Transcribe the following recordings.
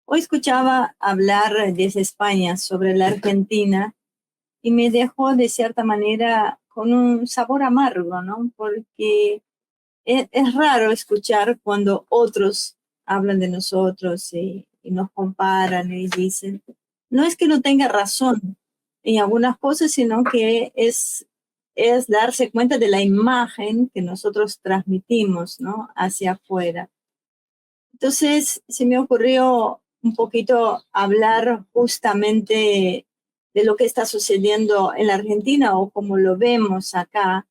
Hoy escuchaba hablar desde España sobre la Argentina y me dejó de cierta manera con un sabor amargo, ¿no? Porque es raro escuchar cuando otros hablan de nosotros y nos comparan y dicen, no es que no tenga razón en algunas cosas, sino que es darse cuenta de la imagen que nosotros transmitimos, ¿no? Hacia afuera. Entonces, se me ocurrió un poquito hablar justamente de lo que está sucediendo en la Argentina o como lo vemos acá,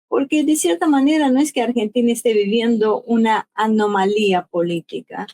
porque de cierta manera no es que Argentina esté viviendo una anomalía política,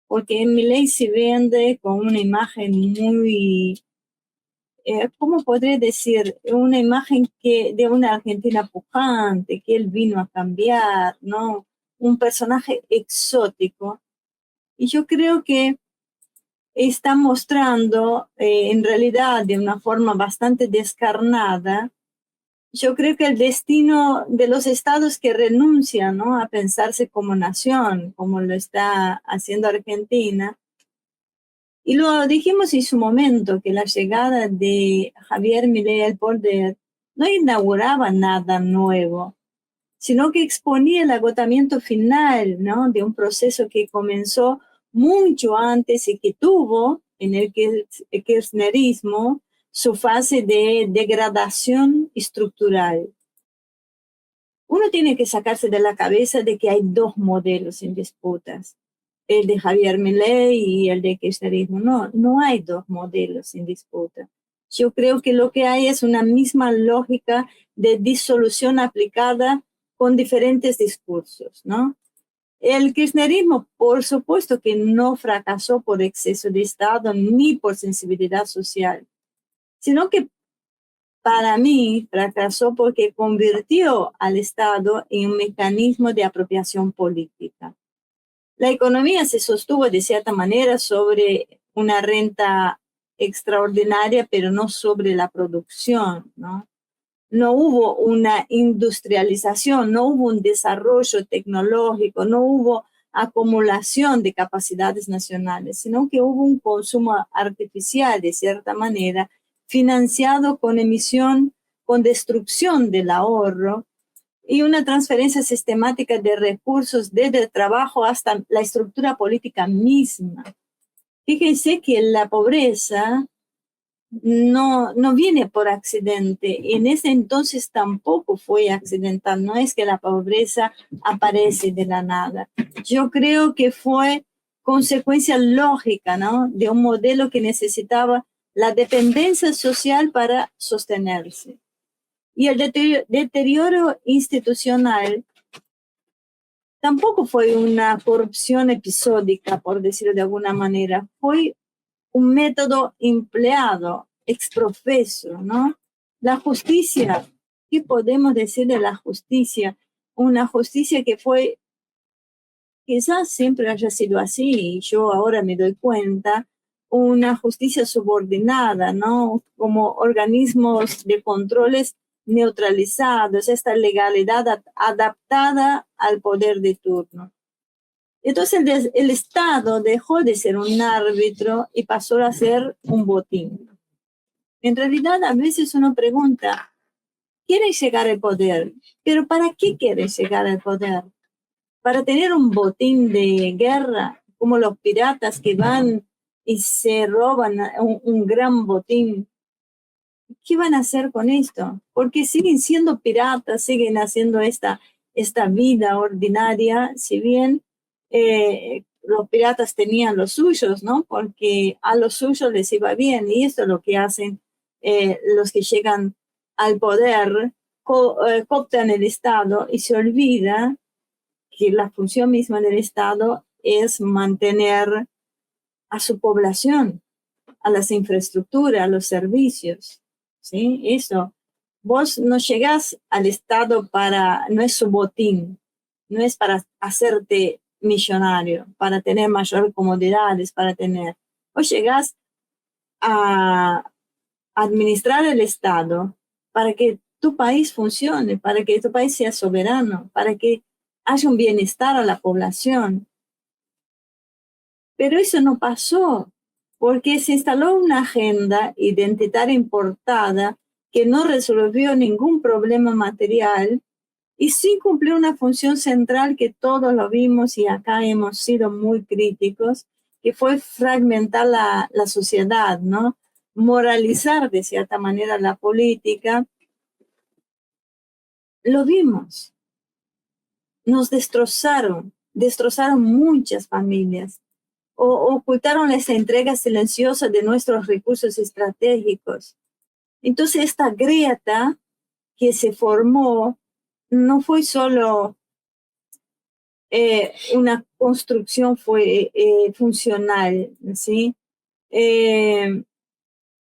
porque Milei se vende con una imagen muy, ¿cómo podré decir? Una imagen de una Argentina pujante, que él vino a cambiar, ¿no? Un personaje exótico. Y yo creo que está mostrando en realidad de una forma bastante descarnada, yo creo que el destino de los estados que renuncian, ¿no? A pensarse como nación, como lo está haciendo Argentina. Y lo dijimos en su momento, que la llegada de Javier Milei al poder no inauguraba nada nuevo, sino que exponía el agotamiento final, ¿no? De un proceso que comenzó mucho antes y que tuvo en el kirchnerismo su fase de degradación estructural. Uno tiene que sacarse de la cabeza de que hay dos modelos en disputas, el de Javier Milei y el de kirchnerismo. No, no hay dos modelos en disputa. Yo creo que lo que hay es una misma lógica de disolución aplicada con diferentes discursos, ¿no? El kirchnerismo, por supuesto que no fracasó por exceso de Estado ni por sensibilidad social, sino que para mí fracasó porque convirtió al Estado en un mecanismo de apropiación política. La economía se sostuvo de cierta manera sobre una renta extraordinaria, pero no sobre la producción, ¿no? No hubo una industrialización, no hubo un desarrollo tecnológico, no hubo acumulación de capacidades nacionales, sino que hubo un consumo artificial, de cierta manera, financiado con emisión, con destrucción del ahorro y una transferencia sistemática de recursos desde el trabajo hasta la estructura política misma. Fíjense que la pobreza no viene por accidente. En ese entonces tampoco fue accidental. No es que la pobreza aparece de la nada. Yo creo que fue consecuencia lógica, ¿no? De un modelo que necesitaba la dependencia social para sostenerse. Y el deterioro institucional tampoco fue una corrupción episódica, por decirlo de alguna manera. Fue un método empleado ex profeso, ¿no? La justicia, ¿qué podemos decir de la justicia? Una justicia que fue, quizás siempre haya sido así, y yo ahora me doy cuenta, una justicia subordinada, ¿no? Como organismos de controles neutralizados, esta legalidad adaptada al poder de turno. Entonces el Estado dejó de ser un árbitro y pasó a ser un botín. En realidad, a veces uno pregunta, ¿quieren llegar al poder? ¿Pero para qué quieren llegar al poder? ¿Para tener un botín de guerra, como los piratas que van y se roban un gran botín? ¿Qué van a hacer con esto? Porque siguen siendo piratas, siguen haciendo esta vida ordinaria, si bien los piratas tenían los suyos, ¿no? Porque a los suyos les iba bien, y esto es lo que hacen los que llegan al poder, cooptan el Estado y se olvida que la función misma del Estado es mantener a su población, a las infraestructuras, a los servicios, ¿sí? Eso. Vos no llegás al Estado no es su botín, no es para hacerte millonario, para tener mayor comodidades, para tener. Vos llegás a administrar el Estado para que tu país funcione, para que tu país sea soberano, para que haya un bienestar a la población. Pero eso no pasó, porque se instaló una agenda identitaria importada que no resolvió ningún problema material y sí cumplió una función central que todos lo vimos y acá hemos sido muy críticos, que fue fragmentar la sociedad, ¿no? Moralizar de cierta manera la política. Lo vimos, nos destrozaron muchas familias, ocultaron esa entrega silenciosa de nuestros recursos estratégicos. Entonces esta grieta que se formó no fue solo una construcción funcional, ¿sí?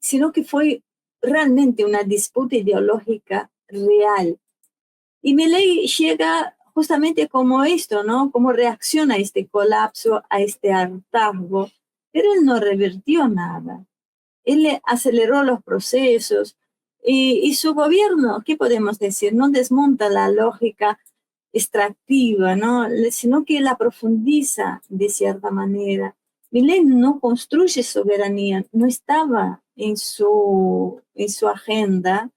Sino que fue realmente una disputa ideológica real. Y Milei llega justamente como esto, ¿no? Cómo reacciona a este colapso, a este hartazgo, pero él no revirtió nada. Él aceleró los procesos y su gobierno, ¿qué podemos decir? No desmonta la lógica extractiva, ¿no? Sino que la profundiza de cierta manera. Milei no construye soberanía, no estaba en su agenda,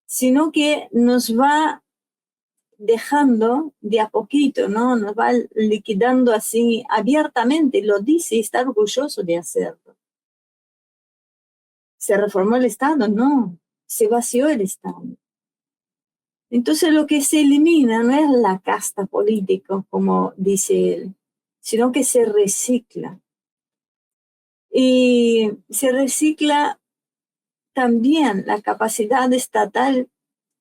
sino que nos va dejando de a poquito, ¿no? Nos va liquidando así abiertamente, lo dice y está orgulloso de hacerlo. ¿Se reformó el Estado? No, se vació el Estado. Entonces lo que se elimina no es la casta política, como dice él, sino que se recicla. Y se recicla también la capacidad estatal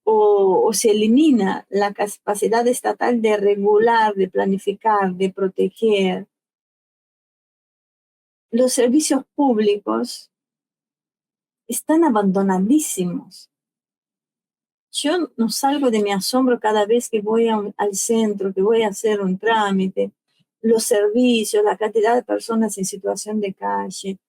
o se elimina la capacidad estatal de regular, de planificar, de proteger. Los servicios públicos están abandonadísimos. Yo no salgo de mi asombro cada vez que voy al centro, que voy a hacer un trámite, los servicios, la cantidad de personas en situación de calle,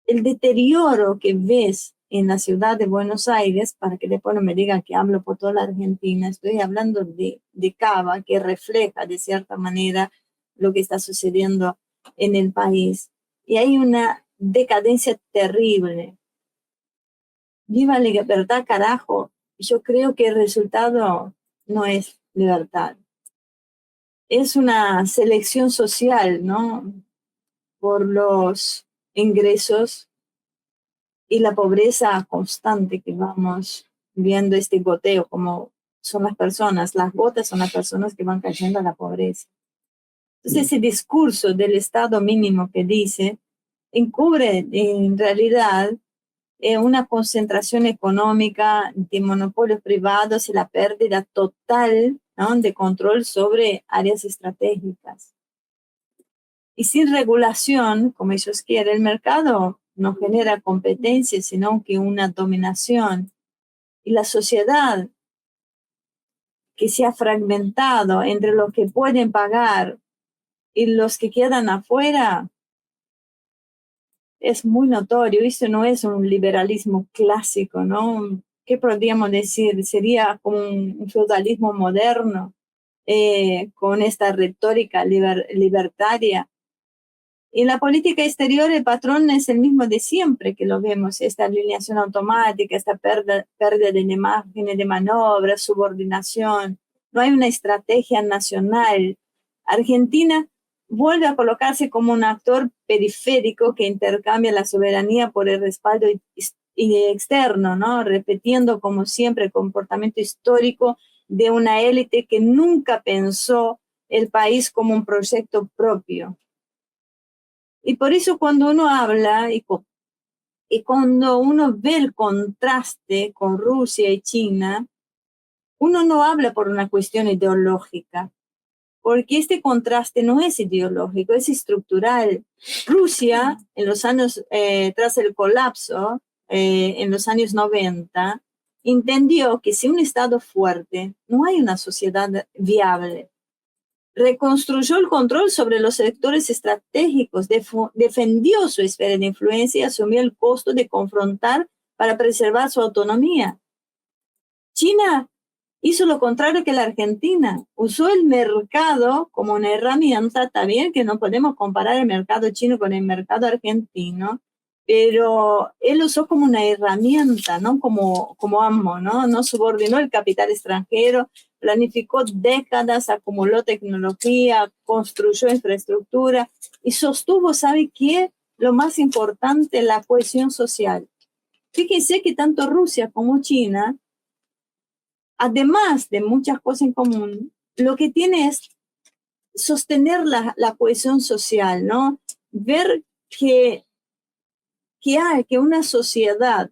el deterioro que ves en la ciudad de Buenos Aires, para que después no me digan que hablo por toda la Argentina, estoy hablando de Cava, que refleja de cierta manera lo que está sucediendo en el país. Y hay una decadencia terrible. Viva la libertad, carajo. Yo creo que el resultado no es libertad. Es una selección social, ¿no? Por los ingresos y la pobreza constante que vamos viendo, este goteo, como son las personas, las gotas son las personas que van cayendo a la pobreza. Entonces ese discurso del Estado mínimo que dice, encubre en realidad una concentración económica de monopolios privados y la pérdida total, ¿no?, de control sobre áreas estratégicas. Y sin regulación, como ellos quieren, el mercado no genera competencia, sino que una dominación. Y la sociedad que se ha fragmentado entre los que pueden pagar y los que quedan afuera es muy notorio. Esto no es un liberalismo clásico, ¿no? ¿Qué podríamos decir? Sería como un feudalismo moderno con esta retórica libertaria. En la política exterior el patrón es el mismo de siempre que lo vemos, esta alineación automática, esta pérdida de márgenes de maniobra, subordinación. No hay una estrategia nacional. Argentina vuelve a colocarse como un actor periférico que intercambia la soberanía por el respaldo externo, ¿no? Repitiendo como siempre el comportamiento histórico de una élite que nunca pensó el país como un proyecto propio. Y por eso cuando uno habla y cuando uno ve el contraste con Rusia y China, uno no habla por una cuestión ideológica, porque este contraste no es ideológico, es estructural. Rusia, en los años, tras el colapso, en los años 90, entendió que sin un Estado fuerte no hay una sociedad viable. Reconstruyó el control sobre los sectores estratégicos, defendió su esfera de influencia y asumió el costo de confrontar para preservar su autonomía. China hizo lo contrario que la Argentina. Usó el mercado como una herramienta. Está bien que no podemos comparar el mercado chino con el mercado argentino, pero él usó como una herramienta, ¿no? Como amo, ¿no? No subordinó el capital extranjero, planificó décadas, acumuló tecnología, construyó infraestructura y sostuvo, ¿sabe qué? Lo más importante, la cohesión social. Fíjense que tanto Rusia como China, además de muchas cosas en común, lo que tiene es sostener la cohesión social, ¿no? Ver que una sociedad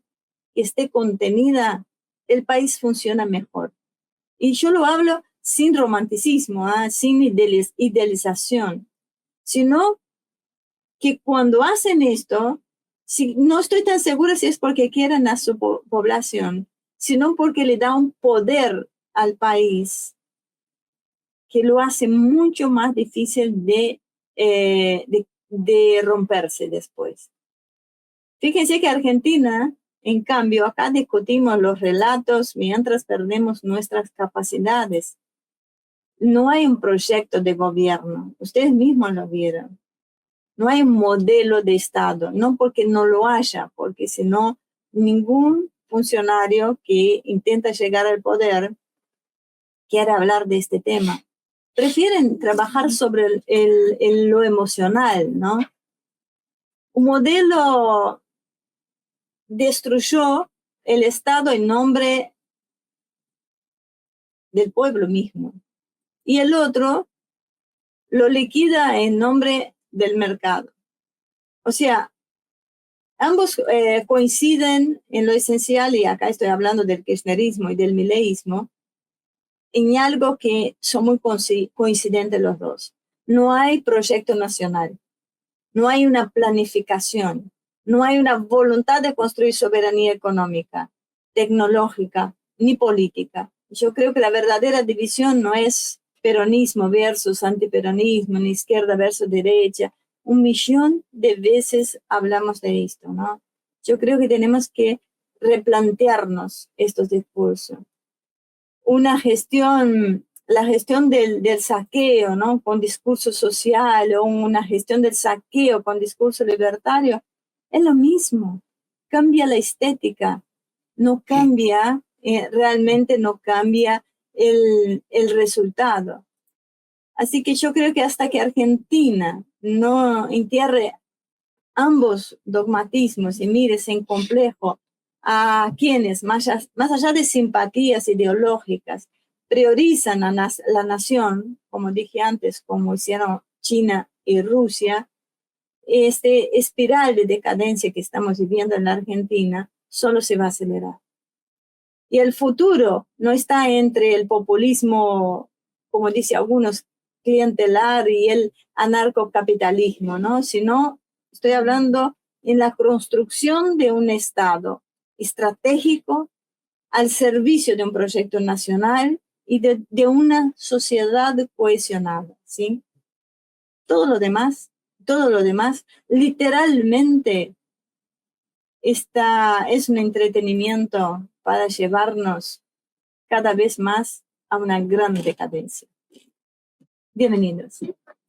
que esté contenida, el país funciona mejor. Y yo lo hablo sin romanticismo, sin idealización, sino que cuando hacen esto, si, no estoy tan segura si es porque quieren a su población, sino porque le da un poder al país que lo hace mucho más difícil de romperse después. Fíjense que Argentina, en cambio, acá discutimos los relatos mientras perdemos nuestras capacidades. No hay un proyecto de gobierno, ustedes mismos lo vieron. No hay un modelo de Estado, no porque no lo haya, porque si no, ningún funcionario que intenta llegar al poder quiere hablar de este tema. Prefieren trabajar sobre lo emocional, ¿no? Un modelo destruyó el Estado en nombre del pueblo mismo. Y el otro lo liquida en nombre del mercado. O sea, ambos coinciden en lo esencial, y acá estoy hablando del kirchnerismo y del mileísmo, en algo que son muy coincidentes los dos. No hay proyecto nacional, no hay una planificación, no hay una voluntad de construir soberanía económica, tecnológica, ni política. Yo creo que la verdadera división no es peronismo versus antiperonismo, ni izquierda versus derecha. 1.000.000 de veces hablamos de esto, ¿no? Yo creo que tenemos que replantearnos estos discursos. La gestión del saqueo, ¿no? Con discurso social, o una gestión del saqueo con discurso libertario, es lo mismo. Cambia la estética, no cambia, realmente no cambia el resultado. Así que yo creo que hasta que Argentina no entierre ambos dogmatismos y mires en complejo a quienes, más allá de simpatías ideológicas, priorizan a la nación, como dije antes, como hicieron China y Rusia, este espiral de decadencia que estamos viviendo en la Argentina solo se va a acelerar. Y el futuro no está entre el populismo, como dice algunos, clientelar y el anarcocapitalismo, ¿no? Sino estoy hablando en la construcción de un Estado estratégico al servicio de un proyecto nacional y de una sociedad cohesionada, ¿sí? Todo lo demás, literalmente es un entretenimiento para llevarnos cada vez más a una gran decadencia. Bienvenidos.